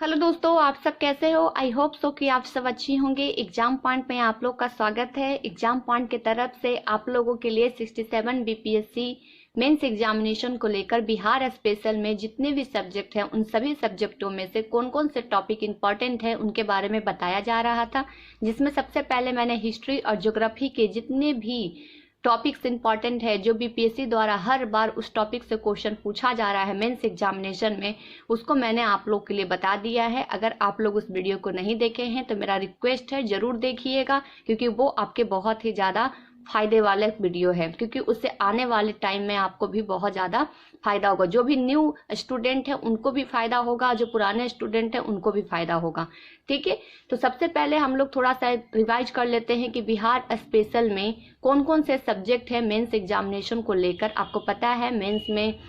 Hello दोस्तों, आप सब कैसे हो। आई होप सो कि आप सब अच्छी होंगे। एग्जाम पॉइंट में आप लोग का स्वागत है। एग्जाम पॉइंट की तरफ से आप लोगों के लिए 67 बीपीएससी मेंस एग्जामिनेशन को लेकर बिहार स्पेशल में जितने भी सब्जेक्ट हैं उन सभी सब्जेक्टों में से कौन कौन से टॉपिक इंपॉर्टेंट है उनके बारे में बताया जा रहा था, जिसमें सबसे पहले मैंने हिस्ट्री और ज्योग्राफी के जितने भी टॉपिक्स इंपॉर्टेंट है जो बीपीएससी द्वारा हर बार उस टॉपिक से क्वेश्चन पूछा जा रहा है मेंस एग्जामिनेशन में, उसको मैंने आप लोग के लिए बता दिया है। अगर आप लोग उस वीडियो को नहीं देखे हैं तो मेरा रिक्वेस्ट है जरूर देखिएगा, क्योंकि वो आपके बहुत ही ज़्यादा फायदे वाला वीडियो है, क्योंकि उससे आने वाले टाइम में आपको भी बहुत ज़्यादा फायदा होगा। जो भी न्यू स्टूडेंट है उनको भी फायदा होगा, जो पुराने स्टूडेंट है उनको भी फायदा होगा। ठीक है, तो सबसे पहले हम लोग थोड़ा सा रिवाइज कर लेते हैं कि बिहार स्पेशल में कौन कौन से सब्जेक्ट है मेंस एग्जामिनेशन को लेकर। आपको पता है मेंस में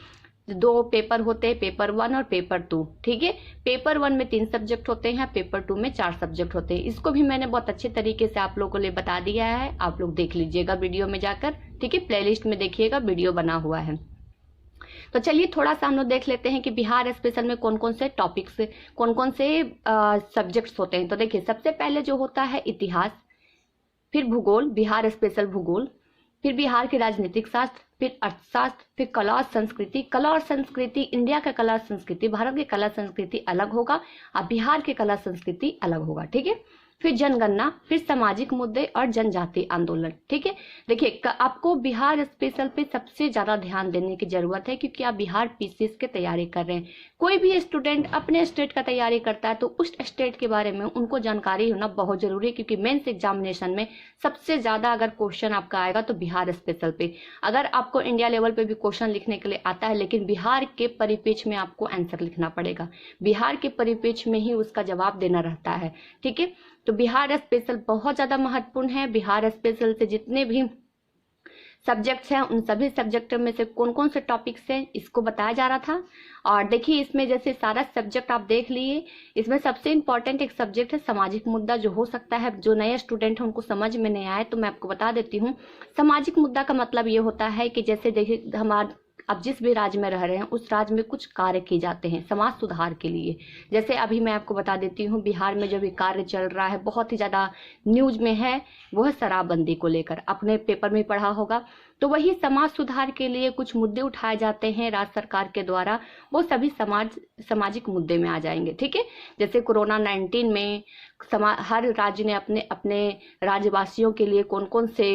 2 पेपर होते हैं, पेपर 1 और पेपर 2। ठीक है, पेपर 1 में 3 सब्जेक्ट होते हैं, पेपर 2 में 4 सब्जेक्ट होते हैं। इसको भी मैंने बहुत अच्छे तरीके से आप लोगों को लिए बता दिया है, आप लोग देख लीजिएगा वीडियो में जाकर। ठीक है, प्लेलिस्ट में देखिएगा, वीडियो बना हुआ है। तो चलिए थोड़ा सा हम लोग देख लेते हैं कि बिहार स्पेशल में कौन कौन से टॉपिक्स, कौन कौन से सब्जेक्ट्स होते हैं। तो देखिए, सबसे पहले जो होता है इतिहास, फिर भूगोल, बिहार स्पेशल भूगोल, फिर बिहार के राजनीतिक शास्त्र, फिर अर्थशास्त्र, फिर कला और संस्कृति। कला और संस्कृति, इंडिया का कला संस्कृति, भारत की कला संस्कृति अलग होगा और बिहार की कला संस्कृति अलग होगा। ठीक है, फिर जनगणना, फिर सामाजिक मुद्दे और जनजाति आंदोलन। ठीक है, देखिए आपको बिहार स्पेशल पे सबसे ज्यादा ध्यान देने की जरूरत है, क्योंकि आप बिहार पीसीएस की तैयारी कर रहे हैं। कोई भी स्टूडेंट अपने स्टेट का तैयारी करता है तो उस स्टेट के बारे में उनको जानकारी होना बहुत जरूरी है, क्योंकि मेंस एग्जामिनेशन में सबसे ज्यादा अगर क्वेश्चन आपका आएगा तो बिहार स्पेशल पे। अगर आपको इंडिया लेवल पे भी क्वेश्चन लिखने के लिए आता है, लेकिन बिहार के परिप्रेक्ष्य में आपको आंसर लिखना पड़ेगा, बिहार के परिप्रेक्ष्य में ही उसका जवाब देना रहता है। ठीक है, तो बिहार स्पेशल बहुत ज्यादा महत्वपूर्ण है। बिहार स्पेशल से जितने भी सब्जेक्ट्स हैं उन सभी सब्जेक्टों में से कौन कौन से टॉपिक्स हैं इसको बताया जा रहा था। और देखिए, इसमें जैसे सारा सब्जेक्ट आप देख लिए, इसमें सबसे इंपॉर्टेंट एक सब्जेक्ट है सामाजिक मुद्दा। जो हो सकता है जो नए स्टूडेंट हैं उनको समझ में नहीं आए तो मैं आपको बता देती हूँ। सामाजिक मुद्दा का मतलब ये होता है कि जैसे देखिए, हमारे अब जिस भी राज्य में रह रहे हैं उस राज्य में कुछ कार्य किए जाते हैं समाज सुधार के लिए। जैसे अभी मैं आपको बता देती हूँ, बिहार में जो भी कार्य चल रहा है बहुत ही ज्यादा न्यूज में है, वो है शराबबंदी को लेकर, आपने पेपर में पढ़ा होगा। तो वही समाज सुधार के लिए कुछ मुद्दे उठाए जाते हैं राज्य सरकार के द्वारा, वो सभी सामाजिक मुद्दे में आ जाएंगे। ठीक है, जैसे कोरोना 19 में हर राज्य ने अपने अपने राज्यवासियों के लिए कौन कौन से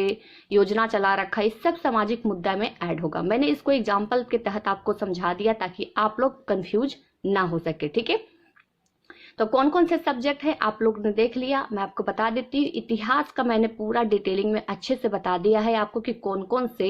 योजना चला रखा है, इस सब सामाजिक मुद्दा में ऐड होगा। मैंने इसको एग्जाम्पल के तहत आपको समझा दिया ताकि आप लोग कंफ्यूज ना हो सके। ठीक है, तो कौन कौन से सब्जेक्ट है आप लोग ने देख लिया, मैं आपको बता देती हूँ। इतिहास का मैंने पूरा डिटेलिंग में अच्छे से बता दिया है आपको कि कौन कौन से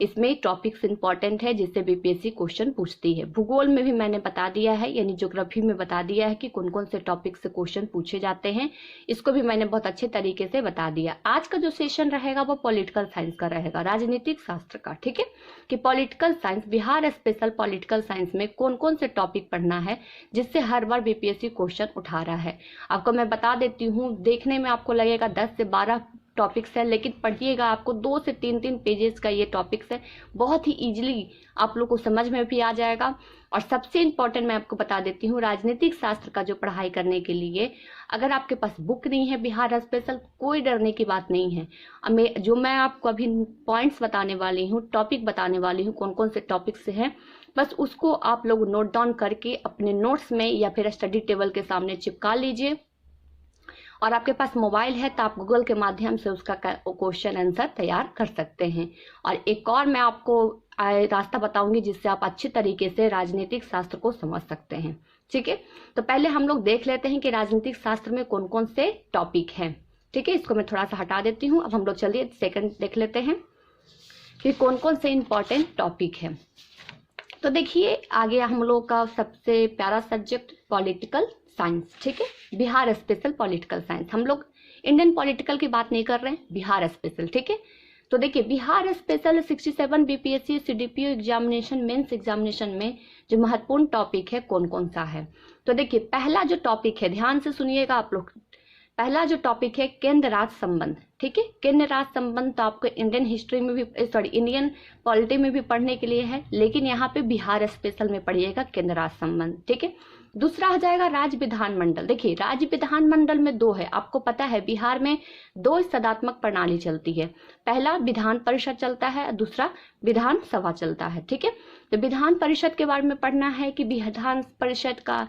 इसमें टॉपिक्स इंपॉर्टेंट है जिससे बीपीएससी क्वेश्चन पूछती है। भूगोल में भी मैंने बता दिया है, यानी ज्योग्राफी में बता दिया है कि कौन कौन से टॉपिक से क्वेश्चन पूछे जाते हैं, इसको भी मैंने बहुत अच्छे तरीके से बता दिया। आज का जो सेशन रहेगा वो पॉलिटिकल साइंस का रहेगा, राजनीतिक शास्त्र का। ठीक है, कि political science, Bihar special political science में कौन कौन से टॉपिक पढ़ना है जिससे हर बार बीपीएससी क्वेश्चन उठा रहा है। आपको मैं बता देती हूँ, देखने में आपको लगेगा 10 से 12 टॉपिक्स है, लेकिन पढ़िएगा आपको 2 से 3 पेजेस का ये टॉपिक्स है, बहुत ही इजीली आप लोग को समझ में भी आ जाएगा। और सबसे इंपॉर्टेंट मैं आपको बता देती हूँ, राजनीतिक शास्त्र का जो पढ़ाई करने के लिए अगर आपके पास बुक नहीं है बिहार स्पेशल, कोई डरने की बात नहीं है। मैं आपको अभी पॉइंट्स बताने वाली हूँ, टॉपिक बताने वाली हूँ, कौन कौन से टॉपिक्स हैं, बस उसको आप लोग नोट डाउन करके अपने नोट्स में या फिर स्टडी टेबल के सामने चिपका लीजिए। और आपके पास मोबाइल है तो आप गूगल के माध्यम से उसका क्वेश्चन आंसर तैयार कर सकते हैं। और एक और मैं आपको रास्ता बताऊंगी जिससे आप अच्छी तरीके से राजनीतिक शास्त्र को समझ सकते हैं। ठीक है, तो पहले हम लोग देख लेते हैं कि राजनीतिक शास्त्र में कौन कौन से टॉपिक हैं। ठीक है, इसको मैं थोड़ा सा हटा देती हूँ। अब हम लोग चलिए सेकंड देख लेते हैं कि कौन कौन से इंपॉर्टेंट टॉपिक है। तो देखिए, आगे हम लोग का सबसे प्यारा सब्जेक्ट पॉलिटिकल साइंस। ठीक है, बिहार स्पेशल पॉलिटिकल साइंस। हम लोग इंडियन पॉलिटिकल की बात नहीं कर रहे हैं, बिहार स्पेशल। ठीक है, तो देखिए Bihar special 67 BPSC CDPO examination mains examination में जो महत्वपूर्ण टॉपिक है कौन कौन सा है। तो देखिए, पहला जो टॉपिक है, ध्यान से सुनिएगा आप लोग, पहला जो टॉपिक है केंद्र राज्य संबंध। ठीक है, केंद्र राज्य संबंध तो आपको इंडियन हिस्ट्री में भी इंडियन पॉलिटी में भी पढ़ने के लिए है, लेकिन यहाँ पे बिहार स्पेशल में पढ़िएगा केंद्र राज्य संबंध। ठीक है, दूसरा आ जाएगा राज्य विधानमंडल। देखिए राज्य विधानमंडल में दो है, आपको पता है बिहार में दो सदात्मक प्रणाली चलती है, पहला विधान परिषद चलता है, दूसरा विधानसभा चलता है। ठीक है, तो विधान परिषद के बारे में पढ़ना है कि विधान परिषद का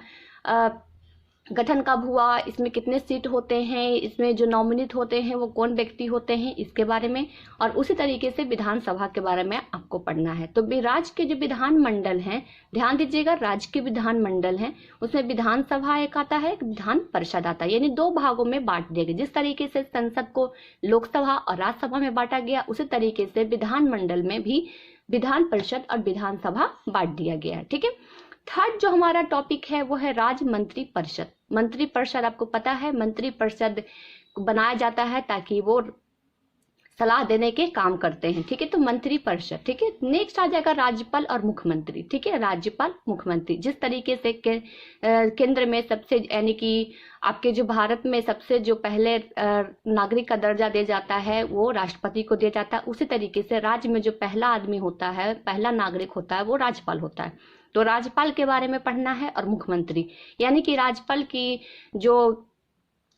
गठन कब हुआ, इसमें कितने सीट होते हैं, इसमें जो नॉमिनेट होते हैं वो कौन व्यक्ति होते हैं, इसके बारे में, और उसी तरीके से विधानसभा के बारे में आपको पढ़ना है। तो राज्य के जो विधानमंडल हैं, ध्यान दीजिएगा, राज्य के विधानमंडल हैं उसमें विधानसभा एक आता है, एक विधान परिषद आता है, यानी दो भागों में बांट दिया गया। जिस तरीके से संसद को लोकसभा और राज्यसभा में बांटा गया, उसी तरीके से विधानमंडल में भी विधान परिषद और विधानसभा बांट दिया गया है। ठीक है, थर्ड जो हमारा टॉपिक है वो है राज्य मंत्री परिषद। मंत्री परिषद आपको पता है, मंत्री परिषद बनाया जाता है ताकि वो सलाह देने के काम करते हैं। ठीक है, तो मंत्री परिषद। ठीक है, नेक्स्ट आ जाएगा राज्यपाल और मुख्यमंत्री। ठीक है, राज्यपाल मुख्यमंत्री, जिस तरीके से केंद्र में सबसे, यानी कि आपके जो भारत में सबसे जो पहले नागरिक का दर्जा दिया जाता है वो राष्ट्रपति को दिया जाता है, उसी तरीके से राज्य में जो पहला आदमी होता है, पहला नागरिक होता है, वो राज्यपाल होता है। तो राज्यपाल के बारे में पढ़ना है, और मुख्यमंत्री, यानी कि राज्यपाल की जो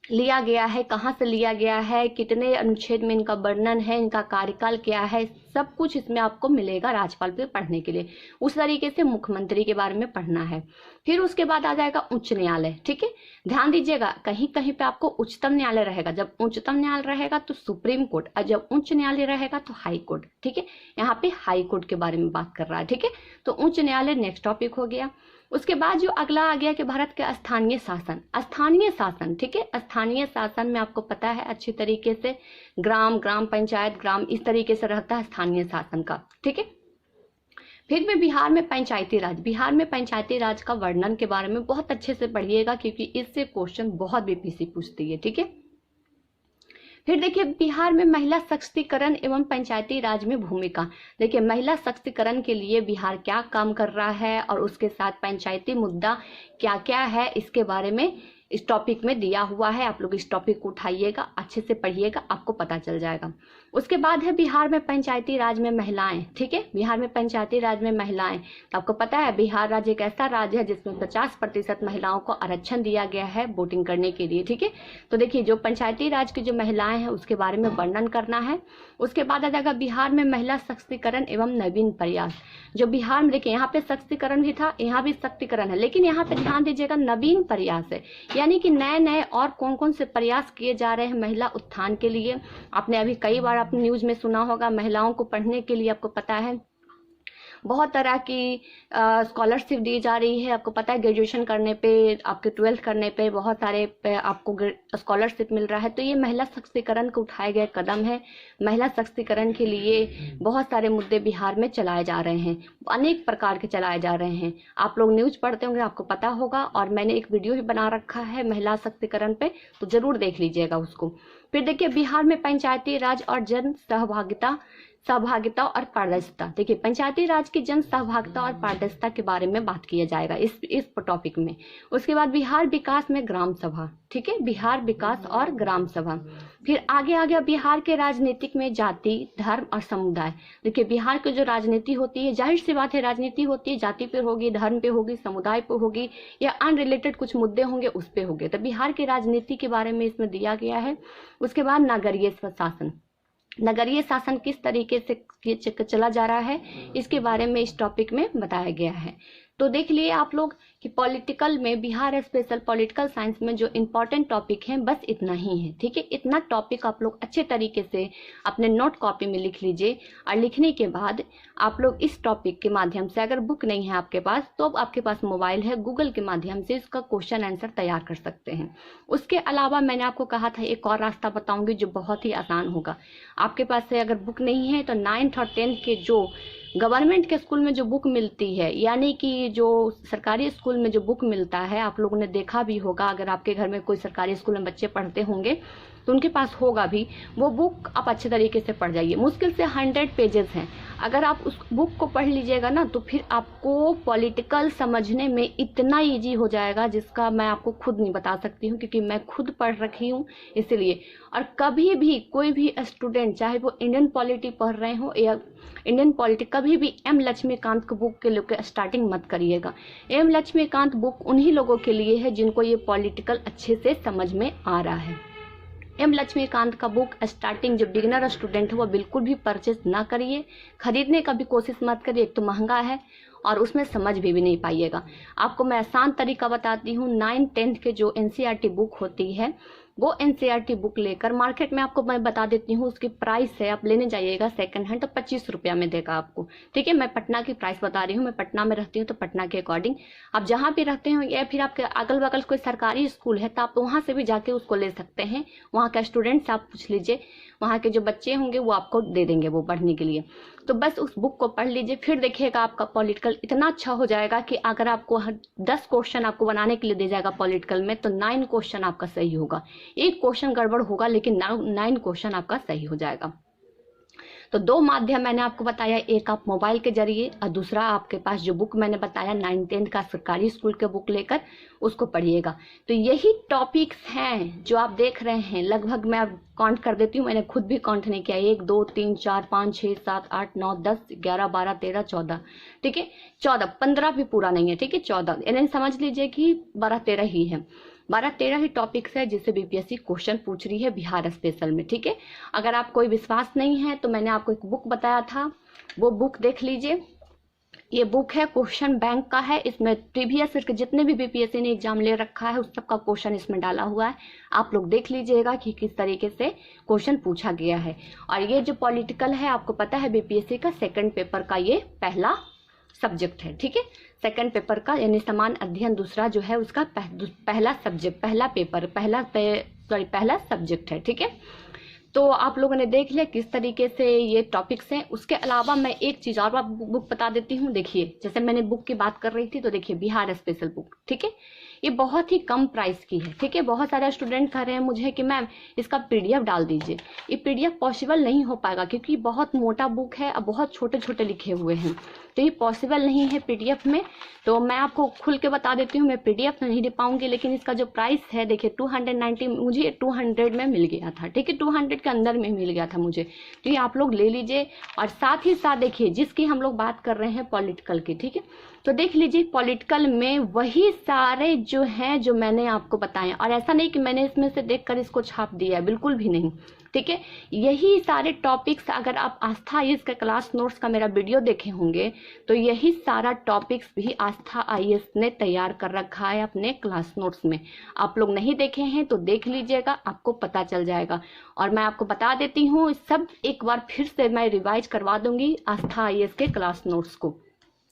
लिया गया है, कहाँ से लिया गया है, कितने अनुच्छेद में इनका वर्णन है, इनका कार्यकाल क्या है, सब कुछ इसमें आपको मिलेगा राज्यपाल पे पढ़ने के लिए। उस तरीके से मुख्यमंत्री के बारे में पढ़ना है। फिर उसके बाद आ जाएगा उच्च न्यायालय। ठीक है, ध्यान दीजिएगा, कहीं कहीं पे आपको उच्चतम न्यायालय रहेगा, जब उच्चतम न्यायालय रहेगा तो सुप्रीम कोर्ट, और जब उच्च न्यायालय रहेगा तो हाई कोर्ट। ठीक है, यहाँ पे हाई कोर्ट के बारे में बात कर रहा है। ठीक है, तो उच्च न्यायालय नेक्स्ट टॉपिक हो गया। उसके बाद जो अगला आ गया कि भारत के स्थानीय शासन। स्थानीय शासन, ठीक है, स्थानीय शासन में आपको पता है अच्छी तरीके से ग्राम, ग्राम पंचायत, ग्राम, इस तरीके से रहता है स्थानीय शासन का। ठीक है, फिर में बिहार में पंचायती राज। बिहार में पंचायती राज का वर्णन के बारे में बहुत अच्छे से पढ़िएगा, क्योंकि इससे क्वेश्चन बहुत बीपीएससी पूछती है। ठीक है, फिर देखिए बिहार में महिला सशक्तिकरण एवं पंचायती राज में भूमिका। देखिए महिला सशक्तिकरण के लिए बिहार क्या काम कर रहा है, और उसके साथ पंचायती मुद्दा क्या क्या है, इसके बारे में इस टॉपिक में दिया हुआ है। आप लोग इस टॉपिक को उठाइएगा, अच्छे से पढ़िएगा, आपको पता चल जाएगा। उसके बाद है बिहार में पंचायती राज में महिलाएं। ठीक है, बिहार में पंचायती राज में महिलाएं, तो आपको पता है बिहार राज्य एक ऐसा राज्य है जिसमें 50% महिलाओं को आरक्षण दिया गया है वोटिंग करने के लिए। ठीक है, तो देखिए जो पंचायती राज की जो महिलाएं हैं उसके बारे में वर्णन करना है। उसके बाद आ जाएगा बिहार में महिला सशक्तिकरण एवं नवीन प्रयास। जो बिहार में, देखिए यहाँ पे सशक्तिकरण भी था, यहाँ भी सशक्तिकरण है, लेकिन यहाँ पे ध्यान दीजिएगा नवीन प्रयास है, यानी कि नए नए और कौन कौन से प्रयास किए जा रहे हैं महिला उत्थान के लिए। आपने अभी कई बार आपने न्यूज में सुना होगा, महिलाओं को पढ़ने के लिए आपको पता है बहुत तरह की स्कॉलरशिप दी जा रही है। आपको पता है ग्रेजुएशन करने पे, आपके 12th करने पे बहुत सारे आपको स्कॉलरशिप मिल रहा है। तो ये महिला सशक्तिकरण को उठाए गए कदम है। महिला सशक्तिकरण के लिए बहुत सारे मुद्दे बिहार में चलाए जा रहे हैं, अनेक प्रकार के चलाए जा रहे हैं। आप लोग न्यूज पढ़ते होंगे, आपको पता होगा, और मैंने एक वीडियो भी बना रखा है महिला सशक्तिकरण पे, तो जरूर देख लीजिएगा उसको। फिर देखिए बिहार में पंचायती राज और जन सहभागिता और पारदर्शिता। देखिए पंचायती राज की जन सहभागिता और पारदर्शिता के बारे में बात किया जाएगा इस टॉपिक में। उसके बाद बिहार विकास में ग्राम सभा। ठीक है, बिहार विकास और ग्राम सभा। फिर आगे आ गया बिहार के राजनीतिक में जाति, धर्म और समुदाय। देखिए बिहार की जो राजनीति होती है, जाहिर सी बात है राजनीति होती है, जाति पे होगी, धर्म पे होगी, समुदाय पे होगी, या अनरिलेटेड कुछ मुद्दे होंगे उस पे होंगे। तो बिहार की राजनीति के बारे में इसमें दिया गया है। उसके बाद नगरीय शासन। नगरीय शासन किस तरीके से चला जा रहा है, इसके बारे में इस टॉपिक में बताया गया है। तो देख लिए आप लोग कि पॉलिटिकल में, बिहार स्पेशल पॉलिटिकल साइंस में जो इम्पोर्टेंट टॉपिक है बस इतना ही है। ठीक है, इतना टॉपिक आप लोग अच्छे तरीके से अपने नोट कॉपी में लिख लीजिए, और लिखने के बाद आप लोग इस टॉपिक के माध्यम से, अगर बुक नहीं है आपके पास तो आपके पास मोबाइल है, गूगल के माध्यम से इसका क्वेश्चन आंसर तैयार कर सकते हैं। उसके अलावा मैंने आपको कहा था एक और रास्ता बताऊंगी जो बहुत ही आसान होगा। आपके पास से अगर बुक नहीं है तो 9th और 10th के जो गवर्नमेंट के स्कूल में जो बुक मिलती है, यानी कि जो सरकारी स्कूल में जो बुक मिलता है, आप लोगों ने देखा भी होगा, अगर आपके घर में कोई सरकारी स्कूल में बच्चे पढ़ते होंगे तो उनके पास होगा भी, वो बुक आप अच्छे तरीके से पढ़ जाइए। मुश्किल से 100 पेजेस हैं, अगर आप उस बुक को पढ़ लीजिएगा ना तो फिर आपको पॉलिटिकल समझने में इतना ईजी हो जाएगा जिसका मैं आपको खुद नहीं बता सकती हूँ, क्योंकि मैं खुद पढ़ रखी हूँ इसलिए। और कभी भी कोई भी स्टूडेंट, चाहे वो इंडियन पॉलिटी पढ़ रहे हो या इंडियन पॉलिटी, कभी कभी भी एम लक्ष्मीकांत की बुक के लेकर स्टार्टिंग मत करिएगा। एम लक्ष्मीकांत बुक उन्हीं लोगों के लिए है जिनको ये पॉलिटिकल अच्छे से समझ में आ रहा है। एम लक्ष्मीकांत का बुक स्टार्टिंग जो बिगिनर स्टूडेंट है वो बिल्कुल भी परचेज ना करिए, खरीदने का भी कोशिश मत करिए। एक तो महंगा है और उसमें समझ भी नहीं पाइएगा। आपको मैं आसान तरीका बताती हूँ। 9th-10th के जो एनसीईआरटी बुक होती है वो एनसीईआरटी बुक लेकर मार्केट में आपको मैं बता देती हूँ, उसकी प्राइस है, आप लेने जाइएगा सेकंड हैंड तो 25 रुपया में देगा आपको। ठीक है, मैं पटना की प्राइस बता रही हूँ, मैं पटना में रहती हूँ तो पटना के अकॉर्डिंग आप जहाँ भी रहते हो या फिर आपके अगल बगल कोई सरकारी स्कूल है तो आप वहाँ से भी जाके उसको ले सकते हैं। वहाँ का स्टूडेंट से आप पूछ लीजिए, वहाँ के जो बच्चे होंगे वो आपको दे देंगे वो पढ़ने के लिए। तो बस उस बुक को पढ़ लीजिए, फिर देखिएगा आपका पॉलिटिकल इतना अच्छा हो जाएगा कि अगर आपको 10 क्वेश्चन आपको बनाने के लिए दे जाएगा पॉलिटिकल में तो 9 क्वेश्चन आपका सही होगा। एक क्वेश्चन गड़बड़ होगा लेकिन 9 क्वेश्चन आपका सही हो जाएगा। तो 2 माध्यम मैंने आपको बताया, एक आप मोबाइल के जरिए और दूसरा आपके पास जो बुक मैंने बताया 9th-10th का सरकारी स्कूल के बुक लेकर उसको पढ़िएगा। तो यही टॉपिक्स हैं जो आप देख रहे हैं। लगभग मैं अब काउंट कर देती हूँ, मैंने खुद भी काउंट नहीं किया। 1 2 3 4 5 6 7 8 9 10 11 12 13 14, ठीक है 14, 15 भी पूरा नहीं है, ठीक है 14, यानी समझ लीजिए कि 12-13 ही है। 12-13 ही टॉपिक्स है जिससे बीपीएससी क्वेश्चन पूछ रही है बिहार स्पेशल में। ठीक है, अगर आप कोई विश्वास नहीं है तो मैंने आपको एक बुक बताया था, वो बुक देख लीजिए। ये बुक है क्वेश्चन बैंक का है, इसमें प्रीवियस ईयर के जितने भी बीपीएससी ने एग्जाम ले रखा है उस सब का क्वेश्चन इसमें डाला हुआ है। आप लोग देख लीजिएगा कि किस तरीके से क्वेश्चन पूछा गया है। और ये जो पॉलिटिकल है आपको पता है बीपीएससी का सेकंड पेपर का ये पहला सब्जेक्ट है। ठीक है, सेकंड पेपर का यानी समान अध्ययन दूसरा जो है उसका पहला सब्जेक्ट, पहला पेपर, पहला सब्जेक्ट है। ठीक है, तो आप लोगों ने देख लिया किस तरीके से ये टॉपिक्स हैं। उसके अलावा मैं एक चीज और बुक बता देती हूँ। देखिए, जैसे मैंने बुक की बात कर रही थी तो देखिए बिहार स्पेशल बुक, ठीक है, ये बहुत ही कम प्राइस की है। ठीक है, बहुत सारे स्टूडेंट कह रहे हैं मुझे कि मैम इसका पीडीएफ डाल दीजिए। ये पीडीएफ पॉसिबल नहीं हो पाएगा क्योंकि बहुत मोटा बुक है और बहुत छोटे छोटे लिखे हुए हैं, तो ये पॉसिबल नहीं है पीडीएफ में। तो मैं आपको खुल के बता देती हूँ, मैं पीडीएफ नहीं दे पाऊंगी, लेकिन इसका जो प्राइस है देखिए 290, मुझे 200 में मिल गया था। ठीक है, 200 के अंदर में मिल गया था मुझे, तो ये आप लोग ले लीजिए। और साथ ही साथ देखिए जिसकी हम लोग बात कर रहे हैं पॉलिटिकल की, ठीक है, तो देख लीजिए पॉलिटिकल में वही सारे जो हैं जो मैंने आपको बताए, और ऐसा नहीं कि मैंने इसमें से देखकर इसको छाप दिया है, बिल्कुल भी नहीं। ठीक है, यही सारे टॉपिक्स अगर आप आस्था आईएएस के क्लास नोट्स का मेरा वीडियो देखे होंगे तो यही सारा टॉपिक्स भी आस्था आईएएस ने तैयार कर रखा है अपने क्लास नोट्स में। आप लोग नहीं देखे हैं तो देख लीजिएगा, आपको पता चल जाएगा। और मैं आपको बता देती हूँ सब एक बार फिर से मैं रिवाइज करवा दूंगी आस्था आईएएस के क्लास नोट्स को।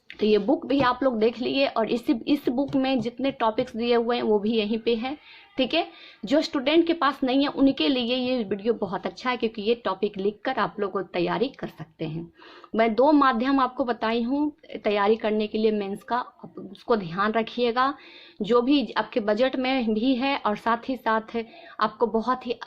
तो ये बुक भी आप लोग देख लीजिए, और इस बुक में जितने टॉपिक्स दिए हुए हैं वो भी यहीं पे है। ठीक है, जो स्टूडेंट के पास नहीं है उनके लिए ये वीडियो बहुत अच्छा है क्योंकि ये टॉपिक लिखकर आप लोग तैयारी कर सकते हैं। मैं 2 माध्यम आपको बताई हूँ तैयारी करने के लिए मेंस का, उसको ध्यान रखिएगा। जो भी आपके बजट में भी है और साथ ही साथ आपको बहुत ही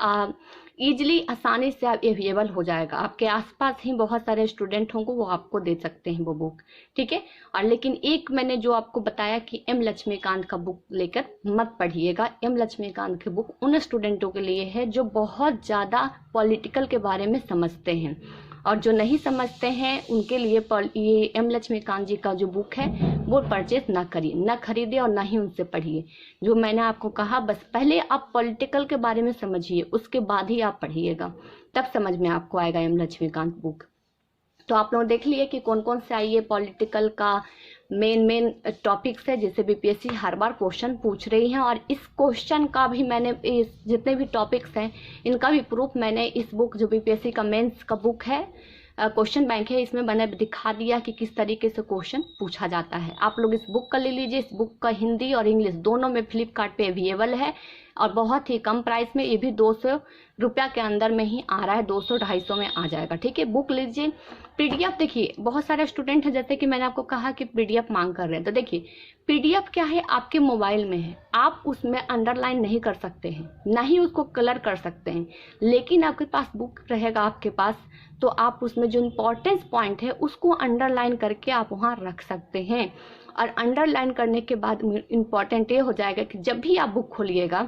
ईजिली आसानी से आप अवेलेबल हो जाएगा। आपके आसपास ही बहुत सारे स्टूडेंट होंगे, वो आपको दे सकते हैं वो बुक। ठीक है, और लेकिन एक मैंने जो आपको बताया कि एम लक्ष्मीकांत का बुक लेकर मत पढ़िएगा। एम लक्ष्मीकांत की बुक उन स्टूडेंटों के लिए है जो बहुत ज़्यादा पॉलिटिकल के बारे में समझते हैं, और जो नहीं समझते हैं उनके लिए ये एम लक्ष्मीकांत जी का जो बुक है वो परचेज ना करिए, ना खरीदे और ना ही उनसे पढ़िए। जो मैंने आपको कहा, बस पहले आप पॉलिटिकल के बारे में समझिए, उसके बाद ही आप पढ़िएगा, तब समझ में आपको आएगा एम लक्ष्मीकांत बुक। तो आप लोग देख लिए कि कौन कौन से आइए पॉलिटिकल का मेन टॉपिक्स है जिससे बीपीएससी हर बार क्वेश्चन पूछ रही है। और इस क्वेश्चन का भी मैंने जितने भी टॉपिक्स हैं इनका भी प्रूफ मैंने इस बुक जो बीपीएससी का मेंस का बुक है क्वेश्चन बैंक है, इसमें मैंने दिखा दिया कि किस तरीके से क्वेश्चन पूछा जाता है। आप लोग इस बुक का ले लीजिए। इस बुक का हिंदी और इंग्लिश दोनों में फ्लिपकार्ट पे अवेलेबल है और बहुत ही कम प्राइस में, ये भी 200 रुपया के अंदर में ही आ रहा है, 200-250 में आ जाएगा। ठीक है, बुक लीजिए। पीडीएफ देखिए, बहुत सारे स्टूडेंट हैं जैसे कि मैंने आपको कहा कि पीडीएफ मांग कर रहे हैं, तो देखिए पीडीएफ क्या है, आपके मोबाइल में है, आप उसमें अंडरलाइन नहीं कर सकते हैं, ना ही उसको कलर कर सकते हैं, लेकिन आपके पास बुक रहेगा आपके पास तो आप उसमें जो इम्पोर्टेंस पॉइंट है उसको अंडरलाइन करके आप वहाँ रख सकते हैं। और अंडरलाइन करने के बाद इम्पॉर्टेंट ये हो जाएगा कि जब भी आप बुक खोलिएगा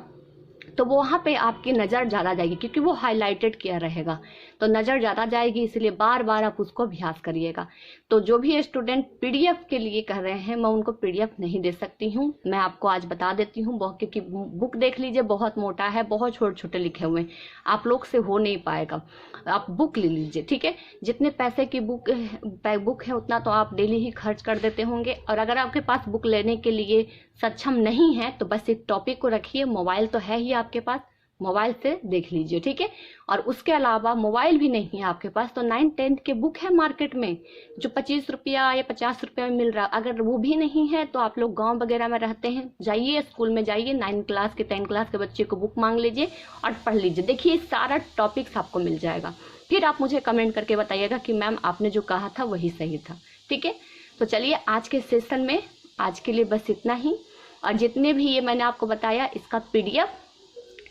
तो वो वहाँ पे आपकी नज़र ज़्यादा जाएगी, क्योंकि वो हाईलाइटेड किया रहेगा, तो नज़र ज़्यादा जाएगी, इसलिए बार बार आप उसको अभ्यास करिएगा। तो जो भी स्टूडेंट पीडीएफ के लिए कह रहे हैं, मैं उनको पीडीएफ नहीं दे सकती हूँ, मैं आपको आज बता देती हूँ, क्योंकि बुक देख लीजिए बहुत मोटा है, बहुत छोटे छोटे लिखे हुए हैं, आप लोग से हो नहीं पाएगा। आप बुक ले लीजिए, ठीक है। जितने पैसे की बुक है उतना तो आप डेली ही खर्च कर देते होंगे, और अगर आपके पास बुक लेने के लिए सक्षम नहीं है तो बस एक टॉपिक को रखिए, मोबाइल तो है ही आपके पास, मोबाइल से देख लीजिए, ठीक है। और उसके अलावा मोबाइल भी नहीं है आपके पास तो 9th-10th के बुक है मार्केट में जो 25 रुपया या 50 रुपया में मिल रहा, अगर वो भी नहीं है तो आप लोग गांव वगैरह में रहते हैं, जाइए स्कूल में जाइए, 9th क्लास के 10th क्लास के बच्चे को बुक मांग लीजिए और पढ़ लीजिए, देखिए सारा टॉपिक्स आपको मिल जाएगा। फिर आप मुझे कमेंट करके बताइएगा कि मैम आपने जो कहा था वही सही था, ठीक है। तो चलिए आज के सेशन में आज के लिए बस इतना ही, और जितने भी ये मैंने आपको बताया इसका पीडीएफ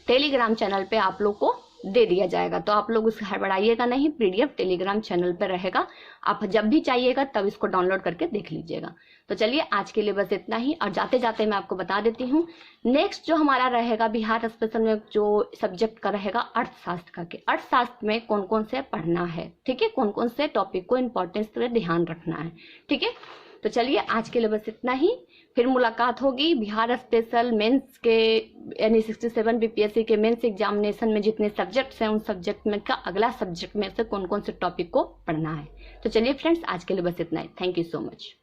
टेलीग्राम चैनल पे आप लोग को दे दिया जाएगा, तो आप लोग उसे हड़बड़ाइएगा नहीं, पीडीएफ टेलीग्राम चैनल पे रहेगा, आप जब भी चाहिएगा तब इसको डाउनलोड करके देख लीजिएगा। तो चलिए आज के लिए बस इतना ही, और जाते जाते मैं आपको बता देती हूँ नेक्स्ट जो हमारा रहेगा बिहार स्पेशल में जो सब्जेक्ट का रहेगा अर्थशास्त्र का, कि अर्थशास्त्र में कौन कौन से पढ़ना है, ठीक है, कौन कौन से टॉपिक को इम्पोर्टेंस पे ध्यान रखना है, ठीक है। तो चलिए आज के लिए बस इतना ही, फिर मुलाकात होगी बिहार स्पेशल मेंस के यानी 67 बीपीएससी के मेंस एग्जामिनेशन में जितने सब्जेक्ट्स हैं उन सब्जेक्ट में का अगला सब्जेक्ट में से कौन कौन से टॉपिक को पढ़ना है। तो चलिए फ्रेंड्स आज के लिए बस इतना ही, थैंक यू सो मच।